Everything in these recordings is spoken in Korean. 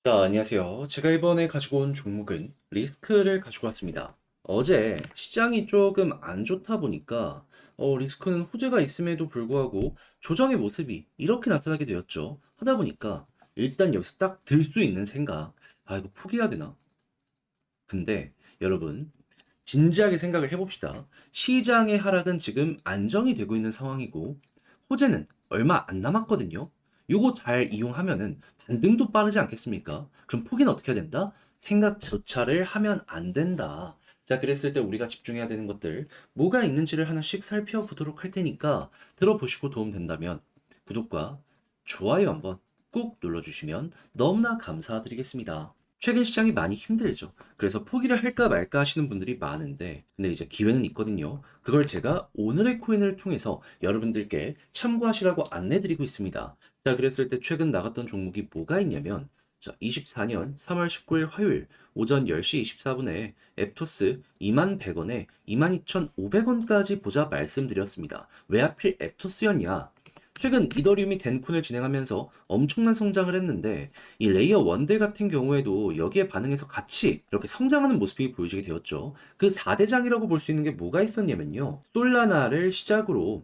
자, 안녕하세요. 제가 이번에 가지고 온 종목은 리스크를 가지고 왔습니다. 어제 시장이 조금 안 좋다 보니까 리스크는 호재가 있음에도 불구하고 조정의 모습이 이렇게 나타나게 되었죠. 하다 보니까 일단 여기서 딱 들 수 있는 생각, 아, 이거 포기해야 되나? 근데 여러분, 진지하게 생각을 해봅시다. 시장의 하락은 지금 안정이 되고 있는 상황이고, 호재는 얼마 안 남았거든요. 요거 잘 이용하면은 반등도 빠르지 않겠습니까? 그럼 포기는 어떻게 해야 된다? 생각조차를 하면 안 된다. 자, 그랬을 때 우리가 집중해야 되는 것들, 뭐가 있는지를 하나씩 살펴보도록 할 테니까 들어보시고 도움 된다면 구독과 좋아요 한번 꾹 눌러주시면 너무나 감사드리겠습니다. 최근 시장이 많이 힘들죠. 그래서 포기를 할까 말까 하시는 분들이 많은데, 근데 이제 기회는 있거든요. 그걸 제가 오늘의 코인을 통해서 여러분들께 참고하시라고 안내드리고 있습니다. 자, 그랬을 때 최근 나갔던 종목이 뭐가 있냐면, 자, 24년 3월 19일 화요일 오전 10시 24분에 앱토스 21,100원에 22,500원까지 보자 말씀드렸습니다. 왜 하필 앱토스였냐? 최근 이더리움이 덴쿤을 진행하면서 엄청난 성장을 했는데 이 레이어 원대 같은 경우에도 여기에 반응해서 같이 이렇게 성장하는 모습이 보여지게 되었죠. 그 4대장이라고 볼 수 있는 게 뭐가 있었냐면요. 솔라나를 시작으로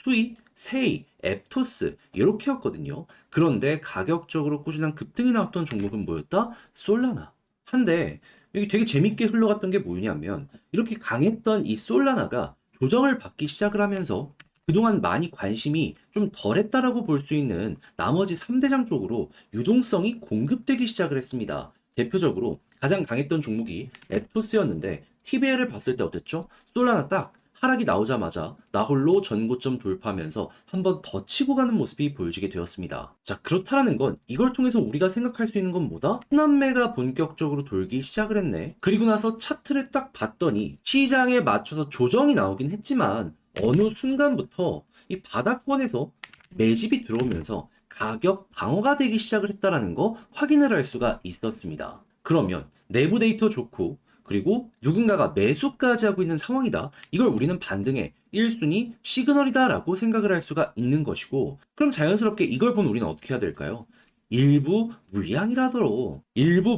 수이, 세이, 앱토스 이렇게였거든요. 그런데 가격적으로 꾸준한 급등이 나왔던 종목은 뭐였다? 솔라나. 한데 여기 되게 재밌게 흘러갔던 게 뭐냐면 이렇게 강했던 이 솔라나가 조정을 받기 시작을 하면서 그동안 많이 관심이 좀 덜했다라고 볼 수 있는 나머지 3대장 쪽으로 유동성이 공급되기 시작을 했습니다. 대표적으로 가장 강했던 종목이 앱토스였는데 TBL을 봤을 때 어땠죠? 솔라나 딱 하락이 나오자마자 나홀로 전고점 돌파하면서 한 번 더 치고 가는 모습이 보여지게 되었습니다. 자, 그렇다라는 건 이걸 통해서 우리가 생각할 수 있는 건 뭐다? 순환매가 본격적으로 돌기 시작을 했네. 그리고 나서 차트를 딱 봤더니 시장에 맞춰서 조정이 나오긴 했지만 어느 순간부터 이 바닥권에서 매집이 들어오면서 가격 방어가 되기 시작을 했다라는 거 확인을 할 수가 있었습니다. 그러면 내부 데이터 좋고 그리고 누군가가 매수까지 하고 있는 상황이다. 이걸 우리는 반등의 1순위 시그널이다라고 생각을 할 수가 있는 것이고 그럼 자연스럽게 이걸 보면 우리는 어떻게 해야 될까요? 일부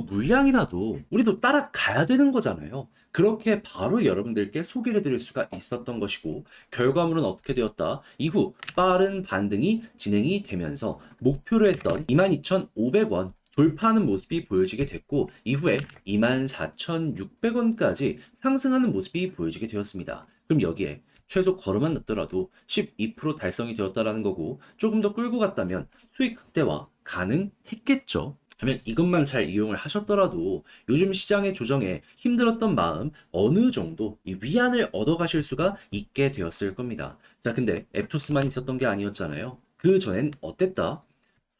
물량이라도 우리도 따라가야 되는 거잖아요. 그렇게 바로 여러분들께 소개를 드릴 수가 있었던 것이고 결과물은 어떻게 되었다? 이후 빠른 반등이 진행이 되면서 목표로 했던 22,500원 돌파하는 모습이 보여지게 됐고 이후에 24,600원까지 상승하는 모습이 보여지게 되었습니다. 그럼 여기에 최소 걸음만 넣더라도 12% 달성이 되었다라는 거고 조금 더 끌고 갔다면 수익 극대화 가능했겠죠. 하면 이것만 잘 이용을 하셨더라도 요즘 시장의 조정에 힘들었던 마음 어느 정도 이 위안을 얻어가실 수가 있게 되었을 겁니다. 자, 근데 앱토스만 있었던 게 아니었잖아요. 그 전엔 어땠다?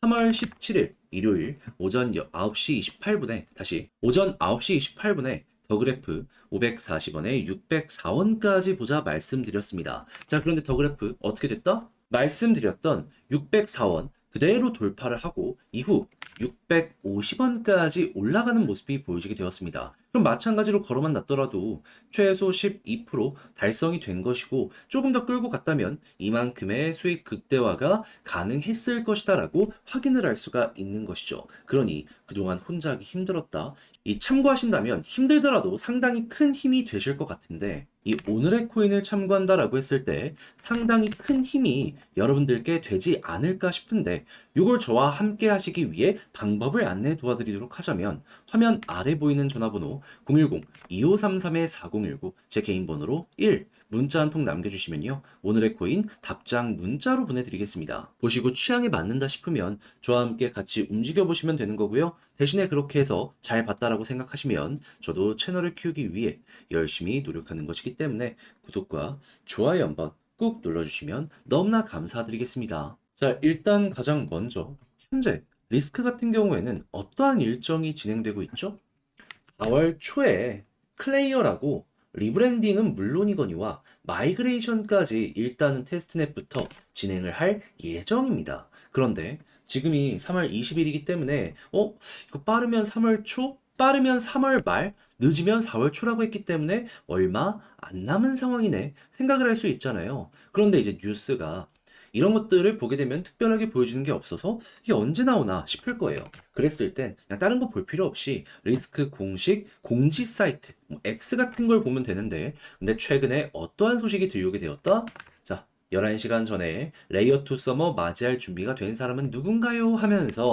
3월 17일 일요일 오전 9시 28분에 다시 오전 9시 28분에 더그래프 540원에 604원까지 보자 말씀드렸습니다. 자, 그런데 더그래프 어떻게 됐다? 말씀드렸던 604원 그대로 돌파를 하고 이후 650원까지 올라가는 모습이 보여지게 되었습니다. 그럼 마찬가지로 걸어만 놨더라도 최소 12% 달성이 된 것이고 조금 더 끌고 갔다면 이만큼의 수익 극대화가 가능했을 것이다라고 확인을 할 수가 있는 것이죠. 그러니 그동안 혼자 하기 힘들었다. 이 참고하신다면 힘들더라도 상당히 큰 힘이 되실 것 같은데 이 오늘의 코인을 참고한다라고 했을 때 상당히 큰 힘이 여러분들께 되지 않을까 싶은데 이걸 저와 함께 하시기 위해 방법을 안내 도와드리도록 하자면 화면 아래 보이는 전화번호 010-2533-4019 제 개인 번호로 1 문자 한 통 남겨주시면요. 오늘의 코인 답장 문자로 보내드리겠습니다. 보시고 취향에 맞는다 싶으면 저와 함께 같이 움직여 보시면 되는 거고요. 대신에 그렇게 해서 잘 봤다라고 생각하시면 저도 채널을 키우기 위해 열심히 노력하는 것이기 때문에 구독과 좋아요 한번 꾹 눌러주시면 너무나 감사드리겠습니다. 자, 일단 가장 먼저 현재 리스크 같은 경우에는 어떠한 일정이 진행되고 있죠? 4월 초에 클레이어라고 리브랜딩은 물론이거니와 마이그레이션까지 일단은 테스트넷부터 진행을 할 예정입니다. 그런데 지금이 3월 20일이기 때문에 이거 빠르면 3월 초, 빠르면 3월 말, 늦으면 4월 초라고 했기 때문에 얼마 안 남은 상황이네 생각을 할 수 있잖아요. 그런데 이제 뉴스가 이런 것들을 보게 되면 특별하게 보여주는 게 없어서 이게 언제 나오나 싶을 거예요. 그랬을 땐 그냥 다른 거 볼 필요 없이 리스크 공식 공지 사이트 뭐 X 같은 걸 보면 되는데, 근데 최근에 어떠한 소식이 들려오게 되었다? 자, 11시간 전에 레이어 2 서머 맞이할 준비가 된 사람은 누군가요? 하면서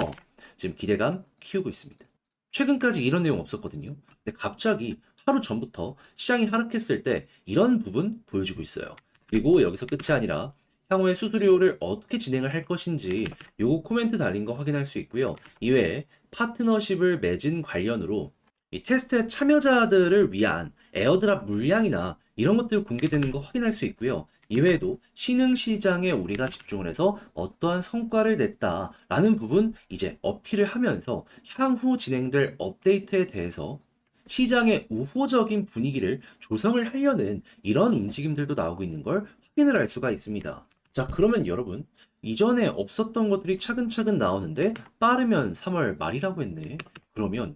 지금 기대감 키우고 있습니다. 최근까지 이런 내용 없었거든요. 근데 갑자기 하루 전부터 시장이 하락했을 때 이런 부분 보여주고 있어요. 그리고 여기서 끝이 아니라 향후에 수수료를 어떻게 진행을 할 것인지 요거 코멘트 달린 거 확인할 수 있고요. 이외에 파트너십을 맺은 관련으로 이 테스트 참여자들을 위한 에어드랍 물량이나 이런 것들 공개되는 거 확인할 수 있고요. 이외에도 신흥 시장에 우리가 집중을 해서 어떠한 성과를 냈다라는 부분 이제 어필을 하면서 향후 진행될 업데이트에 대해서 시장의 우호적인 분위기를 조성을 하려는 이런 움직임들도 나오고 있는 걸 확인을 할 수가 있습니다. 자, 그러면 여러분, 이전에 없었던 것들이 차근차근 나오는데 빠르면 3월 말이라고 했네. 그러면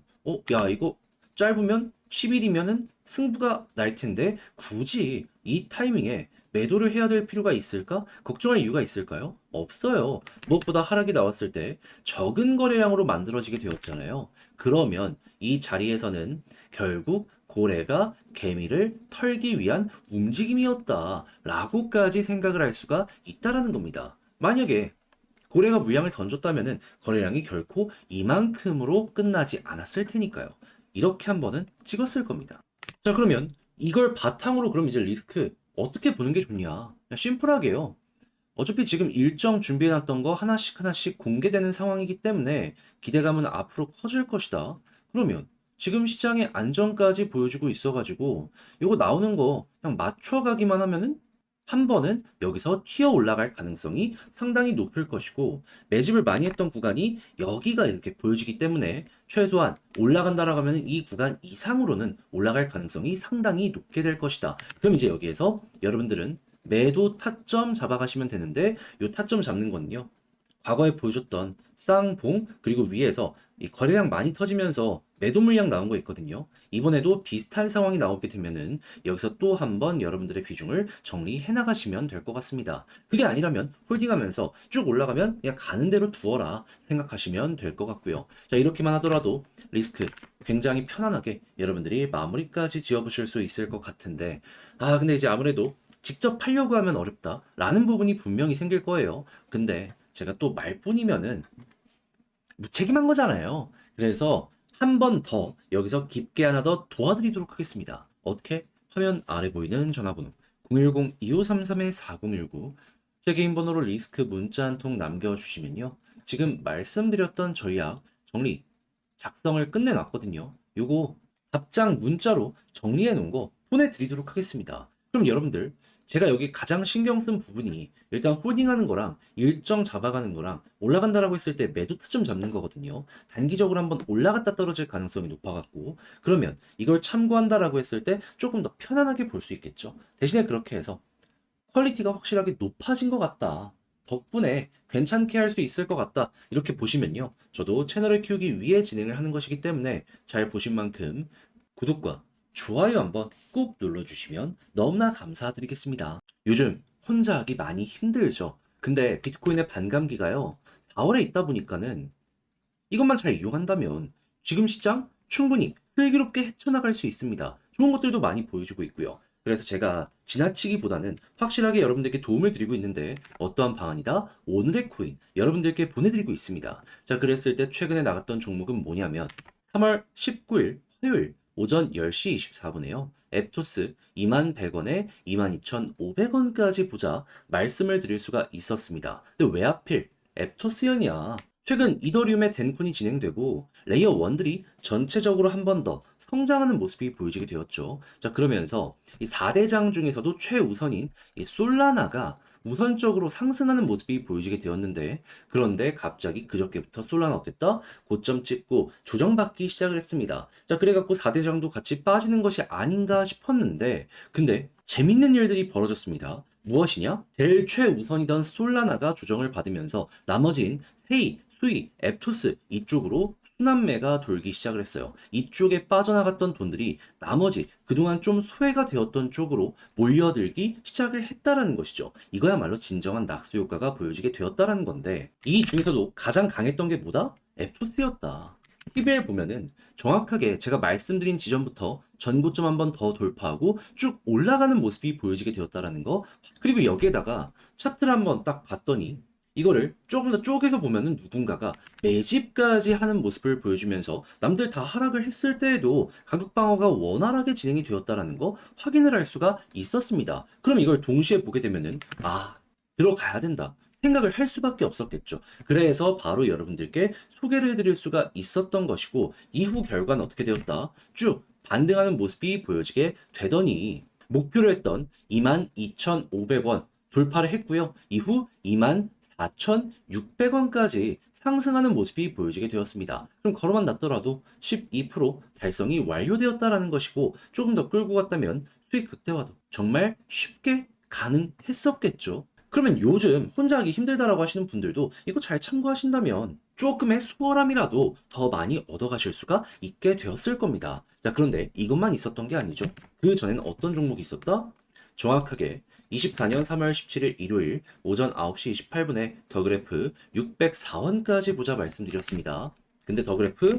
야, 이거 짧으면 10일이면은 승부가 날 텐데 굳이 이 타이밍에 매도를 해야 될 필요가 있을까? 걱정할 이유가 있을까요? 없어요. 무엇보다 하락이 나왔을 때 적은 거래량으로 만들어지게 되었잖아요. 그러면 이 자리에서는 결국 고래가 개미를 털기 위한 움직임이었다라고까지 생각을 할 수가 있다라는 겁니다. 만약에 고래가 물량을 던졌다면은 거래량이 결코 이만큼으로 끝나지 않았을 테니까요. 이렇게 한 번은 찍었을 겁니다. 자, 그러면 이걸 바탕으로 그럼 이제 리스크 어떻게 보는 게 좋냐? 그냥 심플하게요. 어차피 지금 일정 준비해놨던 거 하나씩 하나씩 공개되는 상황이기 때문에 기대감은 앞으로 커질 것이다. 그러면 지금 시장의 안정까지 보여주고 있어가지고 이거 나오는 거 그냥 맞춰가기만 하면은 한 번은 여기서 튀어 올라갈 가능성이 상당히 높을 것이고, 매집을 많이 했던 구간이 여기가 이렇게 보여지기 때문에 최소한 올라간다라고 하면 이 구간 이상으로는 올라갈 가능성이 상당히 높게 될 것이다. 그럼 이제 여기에서 여러분들은 매도 타점 잡아가시면 되는데, 이 타점 잡는 거는요, 과거에 보여줬던 쌍봉 그리고 위에서 이 거래량 많이 터지면서 매도 물량 나온 거 있거든요. 이번에도 비슷한 상황이 나오게 되면은 여기서 또 한번 여러분들의 비중을 정리해 나가시면 될 것 같습니다. 그게 아니라면 홀딩하면서 쭉 올라가면 그냥 가는 대로 두어라 생각하시면 될 것 같고요. 자, 이렇게만 하더라도 리스크 굉장히 편안하게 여러분들이 마무리까지 지어보실 수 있을 것 같은데, 근데 이제 아무래도 직접 팔려고 하면 어렵다라는 부분이 분명히 생길 거예요. 근데 제가 또 말뿐이면은 무책임한 거잖아요. 그래서 한 번 더 여기서 깊게 하나 더 도와드리도록 하겠습니다. 어떻게? 화면 아래 보이는 전화번호 010-2533-4019 제 개인 번호로 리스크 문자 한 통 남겨주시면요. 지금 말씀드렸던 전략 정리 작성을 끝내놨거든요. 요거 답장 문자로 정리해 놓은 거 보내드리도록 하겠습니다. 그럼 여러분들, 제가 여기 가장 신경 쓴 부분이 일단 홀딩하는 거랑 일정 잡아가는 거랑 올라간다라고 했을 때 매도 타점 잡는 거거든요. 단기적으로 한번 올라갔다 떨어질 가능성이 높아갖고, 그러면 이걸 참고한다라고 했을 때 조금 더 편안하게 볼 수 있겠죠. 대신에 그렇게 해서 퀄리티가 확실하게 높아진 것 같다, 덕분에 괜찮게 할 수 있을 것 같다, 이렇게 보시면요. 저도 채널을 키우기 위해 진행을 하는 것이기 때문에 잘 보신 만큼 구독과 좋아요 한번 꾹 눌러주시면 너무나 감사드리겠습니다. 요즘 혼자 하기 많이 힘들죠. 근데 비트코인의 반감기가요, 4월에 있다 보니까는 이것만 잘 이용한다면 지금 시장 충분히 슬기롭게 헤쳐나갈 수 있습니다. 좋은 것들도 많이 보여주고 있고요. 그래서 제가 지나치기보다는 확실하게 여러분들께 도움을 드리고 있는데, 어떠한 방안이다? 오늘의 코인 여러분들께 보내드리고 있습니다. 자, 그랬을 때 최근에 나갔던 종목은 뭐냐면 3월 19일 화요일 오전 10시 24분에요. 앱토스 21,100원에 22,500원까지 보자 말씀을 드릴 수가 있었습니다. 근데 왜 하필 앱토스연이야? 최근 이더리움의 덴쿤이 진행되고 레이어 1들이 전체적으로 한 번 더 성장하는 모습이 보여지게 되었죠. 자, 그러면서 이 4대장 중에서도 최우선인 이 솔라나가 우선적으로 상승하는 모습이 보여지게 되었는데, 그런데 갑자기 그저께부터 솔라나 어땠다? 고점 찍고 조정받기 시작을 했습니다. 자, 그래갖고 4대장도 같이 빠지는 것이 아닌가 싶었는데, 근데 재밌는 일들이 벌어졌습니다. 무엇이냐? 제일 최우선이던 솔라나가 조정을 받으면서 나머진 세이, 수이, 앱토스 이쪽으로 순환매가 돌기 시작을 했어요. 이쪽에 빠져나갔던 돈들이 나머지 그동안 좀 소외가 되었던 쪽으로 몰려들기 시작을 했다라는 것이죠. 이거야말로 진정한 낙수 효과가 보여지게 되었다라는 건데 이 중에서도 가장 강했던 게 뭐다? 에토스였다. TVL 보면은 정확하게 제가 말씀드린 지점부터 전고점 한번 더 돌파하고 쭉 올라가는 모습이 보여지게 되었다라는 거. 그리고 여기에다가 차트를 한번 딱 봤더니 이거를 조금 더 쪼개서 보면은 누군가가 매집까지 하는 모습을 보여주면서 남들 다 하락을 했을 때에도 가격 방어가 원활하게 진행이 되었다라는 거 확인을 할 수가 있었습니다. 그럼 이걸 동시에 보게 되면은 들어가야 된다. 생각을 할 수밖에 없었겠죠. 그래서 바로 여러분들께 소개를 해드릴 수가 있었던 것이고 이후 결과는 어떻게 되었다? 쭉 반등하는 모습이 보여지게 되더니 목표로 했던 22,500원 돌파를 했고요. 이후 24,600원까지 상승하는 모습이 보여지게 되었습니다. 그럼 걸어만 놨더라도 12% 달성이 완료되었다라는 것이고 조금 더 끌고 갔다면 수익 극대화도 정말 쉽게 가능했었겠죠. 그러면 요즘 혼자 하기 힘들다라고 하시는 분들도 이거 잘 참고하신다면 조금의 수월함이라도 더 많이 얻어가실 수가 있게 되었을 겁니다. 자, 그런데 이것만 있었던 게 아니죠. 그 전엔 어떤 종목이 있었다? 정확하게 24년 3월 17일 일요일 오전 9시 28분에 더그래프 604원까지 보자 말씀드렸습니다. 근데 더그래프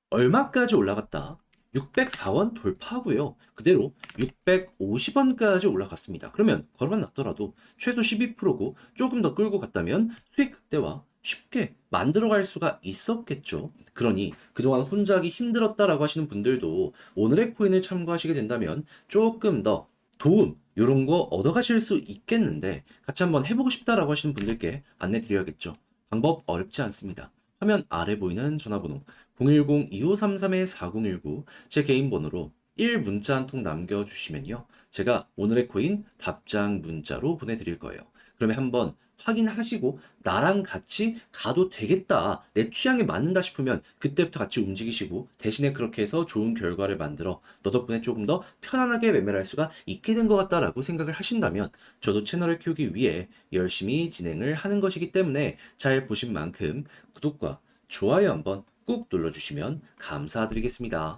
얼마까지 올라갔다? 604원 돌파하고요. 그대로 650원까지 올라갔습니다. 그러면 걸어만 놨더라도 최소 12%고 조금 더 끌고 갔다면 수익 극대화 쉽게 만들어갈 수가 있었겠죠. 그러니 그동안 혼자 하기 힘들었다라고 하시는 분들도 오늘의 코인을 참고하시게 된다면 조금 더 도움 이런 거 얻어가실 수 있겠는데 같이 한번 해보고 싶다라고 하시는 분들께 안내 드려야겠죠. 방법 어렵지 않습니다. 화면 아래 보이는 전화번호 010-2533-4019 제 개인 번호로 1문자 한 통 남겨주시면요. 제가 오늘의 코인 답장 문자로 보내드릴 거예요. 그러면 한번 확인하시고 나랑 같이 가도 되겠다. 내 취향에 맞는다 싶으면 그때부터 같이 움직이시고 대신에 그렇게 해서 좋은 결과를 만들어 너 덕분에 조금 더 편안하게 매매를 할 수가 있게 된 것 같다라고 생각을 하신다면 저도 채널을 키우기 위해 열심히 진행을 하는 것이기 때문에 잘 보신 만큼 구독과 좋아요 한번 꾹 눌러주시면 감사드리겠습니다.